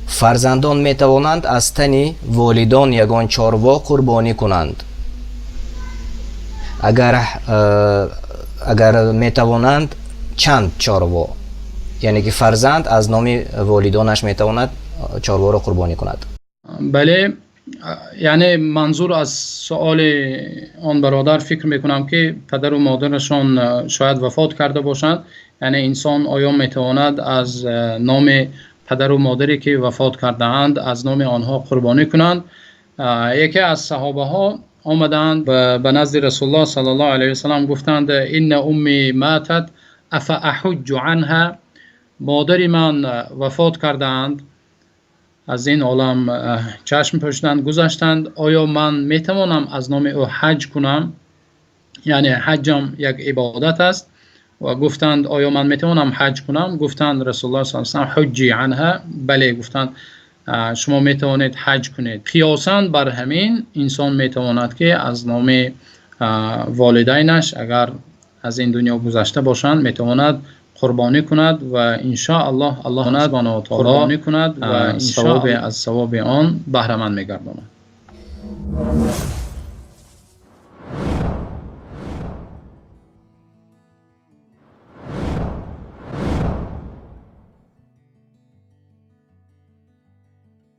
فرزندان می توانند از تن والدان یگان چاروا قربانی کنند. اگر می توانند چند چاروا، یعنی که فرزند از نام والدانش می تواند چاروا را قربانی کند. بله، یعنی منظور از سوال آن برادر فکر میکنم که پدر و مادرشان شاید وفات کرده باشند، یعنی انسان آیا میتواند از نام پدر و مادری که وفات کرده اند از نام آنها قربانی کنند؟ یکی از صحابه ها آمدند به نزد رسول الله صلی الله علیه و سلم گفتند ان امی ماتت افاحج عنها، مادری من وفات کرده اند، از این عالم چشم پوشیدند گذشتند، آیا من میتوانم از نام او حج کنم؟ یعنی حجم یک عبادت است. و گفتند آیا من میتوانم حج کنم؟ گفتند رسول الله صلی الله علیه و سلم حجی عنها، بله، گفتند شما میتوانید حج کنید. قیاساً بر همین انسان میتواند که از نام والدینش اگر از این دنیا گذشته باشند میتواند قربانی کند و ان شاء الله الله سبحانه و تعالی قربانی کند و ثواب از ثواب آن بهره مند میگرداند.